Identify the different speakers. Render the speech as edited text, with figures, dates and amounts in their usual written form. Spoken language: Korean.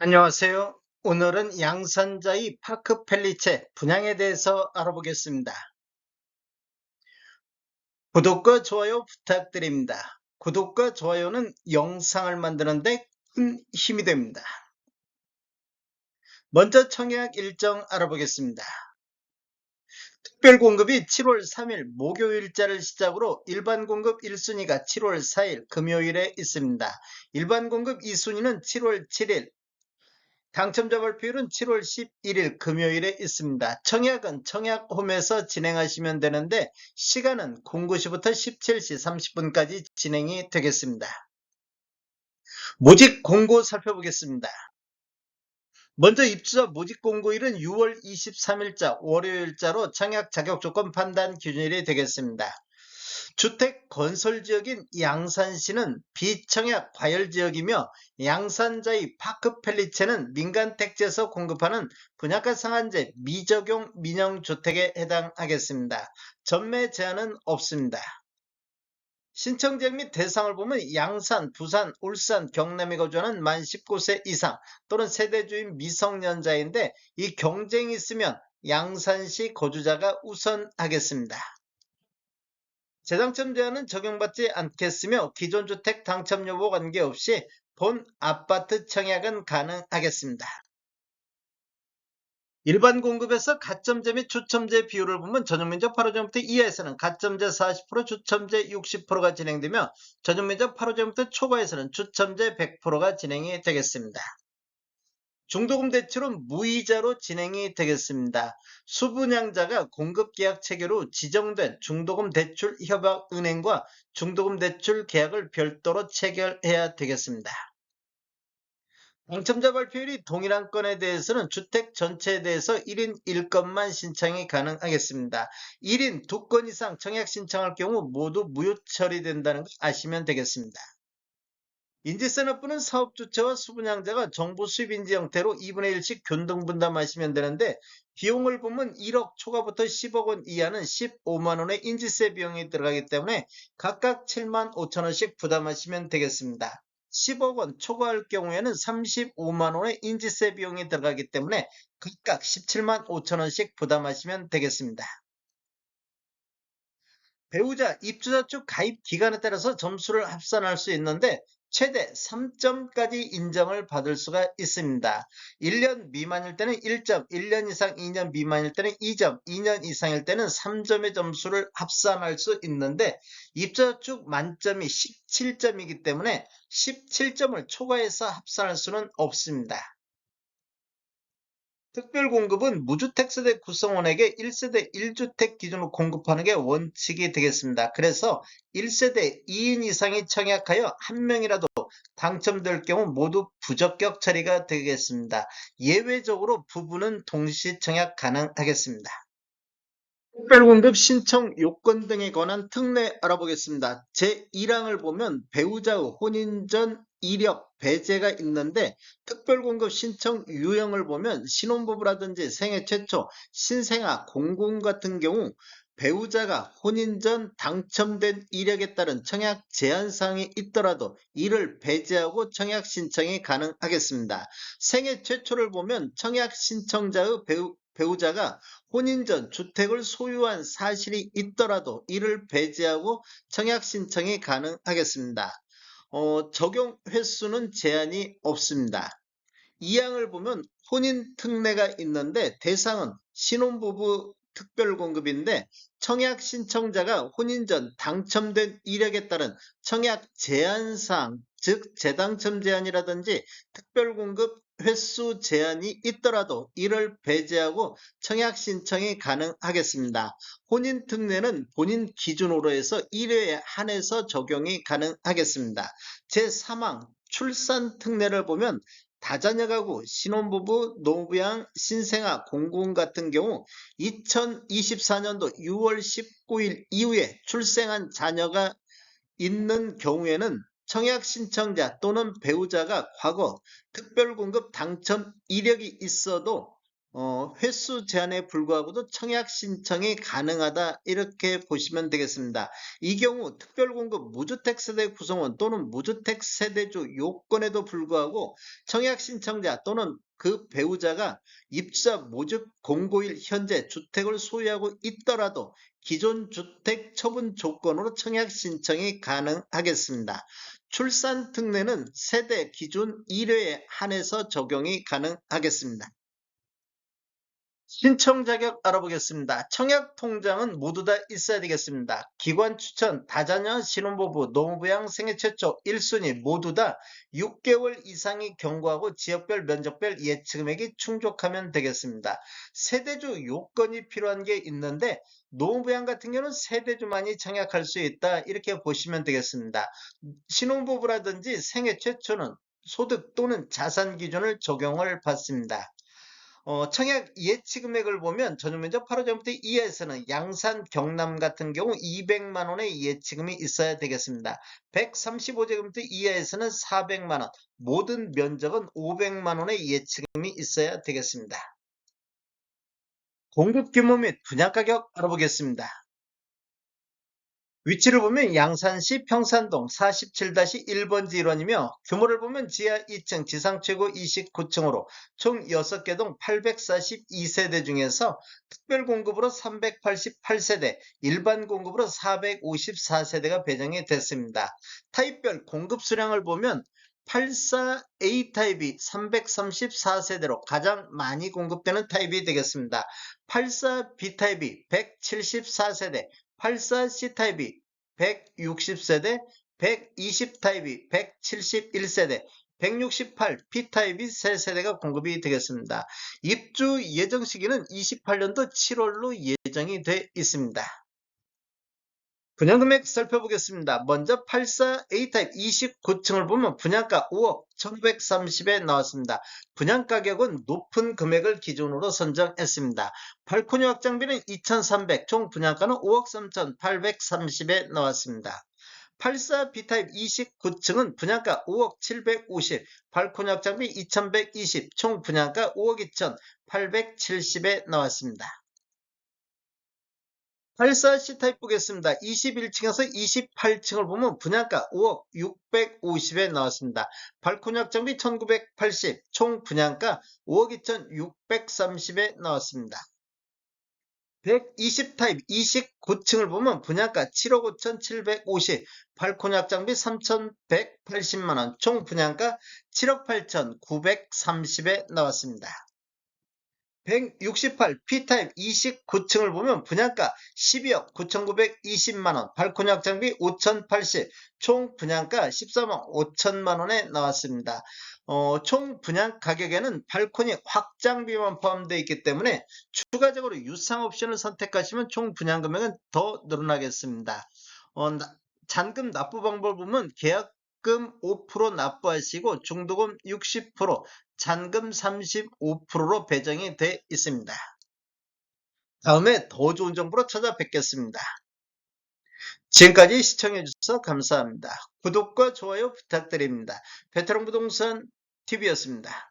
Speaker 1: 안녕하세요. 오늘은 양산자이 파크 펠리체 분양에 대해서 알아보겠습니다. 구독과 좋아요 부탁드립니다. 구독과 좋아요는 영상을 만드는데 큰 힘이 됩니다. 먼저 청약 일정 알아보겠습니다. 특별 공급이 7월 3일 목요일자를 시작으로 일반 공급 1순위가 7월 4일 금요일에 있습니다. 일반 공급 2순위는 7월 7일, 당첨자 발표율은 7월 11일 금요일에 있습니다. 청약은 청약홈에서 진행하시면 되는데 시간은 09시부터 17시 30분까지 진행이 되겠습니다. 모집 공고 살펴보겠습니다. 먼저 입주자 모집 공고일은 6월 23일자 월요일자로 청약 자격 조건 판단 기준일이 되겠습니다. 주택 건설 지역인 양산시는 비청약 과열 지역이며 양산자의 파크 펠리체는 민간 택지에서 공급하는 분양가 상한제 미적용 민영주택에 해당하겠습니다. 전매 제한은 없습니다. 신청지역 및 대상을 보면 양산, 부산, 울산, 경남에 거주하는 만 19세 이상 또는 세대주인 미성년자인데 이 경쟁이 있으면 양산시 거주자가 우선하겠습니다. 재당첨 제한은 적용받지 않겠으며 기존 주택 당첨 여부 관계없이 본 아파트 청약은 가능하겠습니다. 일반 공급에서 가점제 및 추첨제 비율을 보면 전용면적 8호제곱미터 이하에서는 가점제 40%, 추첨제 60%가 진행되며 전용면적 8호제곱미터 초과에서는 추첨제 100%가 진행이 되겠습니다. 중도금 대출은 무이자로 진행이 되겠습니다. 수분양자가 공급계약 체계로 지정된 중도금 대출 협약은행과 중도금 대출 계약을 별도로 체결해야 되겠습니다. 당첨자 발표율이 동일한 건에 대해서는 주택 전체에 대해서 1인 1건만 신청이 가능하겠습니다. 1인 2건 이상 청약 신청할 경우 모두 무효 처리된다는 거 아시면 되겠습니다. 인지산업부는 사업주체와 수분양자가 정부 수입인지 형태로 2분의 1씩 균등분담하시면 되는데 비용을 보면 1억 초과부터 10억 원 이하는 15만 원의 인지세 비용이 들어가기 때문에 각각 7만 5천 원씩 부담하시면 되겠습니다. 10억 원 초과할 경우에는 35만 원의 인지세 비용이 들어가기 때문에 각각 17만 5천 원씩 부담하시면 되겠습니다. 배우자, 입주자 쪽 가입 기간에 따라서 점수를 합산할 수 있는데 최대 3점까지 인정을 받을 수가 있습니다. 1년 미만일 때는 1점, 1년 이상 2년 미만일 때는 2점, 2년 이상일 때는 3점의 점수를 합산할 수 있는데 입주자 쪽 만점이 17점이기 때문에 17점을 초과해서 합산할 수는 없습니다. 특별공급은 무주택세대 구성원에게 1세대 1주택 기준으로 공급하는 게 원칙이 되겠습니다. 그래서 1세대 2인 이상이 청약하여 한 명이라도 당첨될 경우 모두 부적격 처리가 되겠습니다. 예외적으로 부부는 동시 청약 가능하겠습니다. 특별공급 신청 요건 등에 관한 특례 알아보겠습니다. 제1항을 보면 배우자의 혼인 전 이력 배제가 있는데 특별공급 신청 유형을 보면 신혼부부라든지 생애 최초, 신생아, 공공 같은 경우 배우자가 혼인 전 당첨된 이력에 따른 청약 제한사항이 있더라도 이를 배제하고 청약 신청이 가능하겠습니다. 생애 최초를 보면 청약 신청자의 배우자가 혼인 전 주택을 소유한 사실이 있더라도 이를 배제하고 청약 신청이 가능하겠습니다. 적용 횟수는 제한이 없습니다. 이 항을 보면 혼인 특례가 있는데 대상은 신혼부부 특별공급인데 청약 신청자가 혼인 전 당첨된 이력에 따른 청약 제한사항, 즉 재당첨 제한이라든지 특별공급 횟수 제한이 있더라도 이를 배제하고 청약 신청이 가능하겠습니다. 혼인 특례는 본인 기준으로 해서 1회에 한해서 적용이 가능하겠습니다. 제3항 출산 특례를 보면 다자녀 가구, 신혼부부, 노부양, 신생아, 공공 같은 경우 2024년도 6월 19일 이후에 출생한 자녀가 있는 경우에는 청약 신청자 또는 배우자가 과거 특별공급 당첨 이력이 있어도 횟수 제한에 불구하고도 청약 신청이 가능하다 이렇게 보시면 되겠습니다. 이 경우 특별공급 무주택 세대 구성원 또는 무주택 세대주 요건에도 불구하고 청약 신청자 또는 그 배우자가 입주자 모집 공고일 현재 주택을 소유하고 있더라도 기존 주택 처분 조건으로 청약 신청이 가능하겠습니다. 출산 특례는 세대 기준 1회에 한해서 적용이 가능하겠습니다. 신청 자격 알아보겠습니다. 청약 통장은 모두 다 있어야 되겠습니다. 기관 추천, 다자녀, 신혼부부, 노무부양, 생애 최초 1순위 모두 다 6개월 이상이 경과하고 지역별 면적별 예치금액이 충족하면 되겠습니다. 세대주 요건이 필요한 게 있는데 노무부양 같은 경우는 세대주만이 청약할 수 있다 이렇게 보시면 되겠습니다. 신혼부부라든지 생애 최초는 소득 또는 자산 기준을 적용을 받습니다. 청약 예치 금액을 보면 전용면적 8호제곱미터 이하에서는 양산, 경남 같은 경우 200만 원의 예치금이 있어야 되겠습니다. 135제곱미터 이하에서는 400만 원, 모든 면적은 500만 원의 예치금이 있어야 되겠습니다. 공급 규모 및 분양 가격 알아보겠습니다. 위치를 보면 양산시 평산동 47-1번지 일원이며 규모를 보면 지하 2층 지상 최고 29층으로 총 6개 동 842세대 중에서 특별 공급으로 388세대, 일반 공급으로 454세대가 배정이 됐습니다. 타입별 공급 수량을 보면 84A 타입이 334세대로 가장 많이 공급되는 타입이 되겠습니다. 84B 타입이 174세대, 84C 타입이 160세대, 120 타입이 171세대, 168 P타입이 3세대가 공급이 되겠습니다. 입주 예정 시기는 28년도 7월로 예정이 돼 있습니다. 분양금액 살펴보겠습니다. 먼저 84A타입 29층을 보면 분양가 5억 1530에 나왔습니다. 분양가격은 높은 금액을 기준으로 선정했습니다. 발코니 확장비는 2300, 총 분양가는 5억 3830에 나왔습니다. 84B타입 29층은 분양가 5억 750, 발코니 확장비 2120, 총 분양가 5억 2870에 나왔습니다. 84C 타입 보겠습니다. 21층에서 28층을 보면 분양가 5억 650에 나왔습니다. 발코니 확장비 1980, 총 분양가 5억 2630에 나왔습니다. 120 타입 29층을 보면 분양가 7억 5750, 발코니 확장비 3180만원, 총 분양가 7억 8930에 나왔습니다. 168 P타입 29층을 보면 분양가 12억 9,920만원, 발코니 확장비 5,080, 총 분양가 13억 5천만원에 나왔습니다. 총 분양 가격에는 발코니 확장비만 포함되어 있기 때문에 추가적으로 유상 옵션을 선택하시면 총 분양 금액은 더 늘어나겠습니다. 잔금 납부 방법을 보면 계약금 5% 납부하시고 중도금 60%, 잔금 35%로 배정이 돼 있습니다. 다음에 더 좋은 정보로 찾아뵙겠습니다. 지금까지 시청해주셔서 감사합니다. 구독과 좋아요 부탁드립니다. 베테랑 부동산 TV였습니다.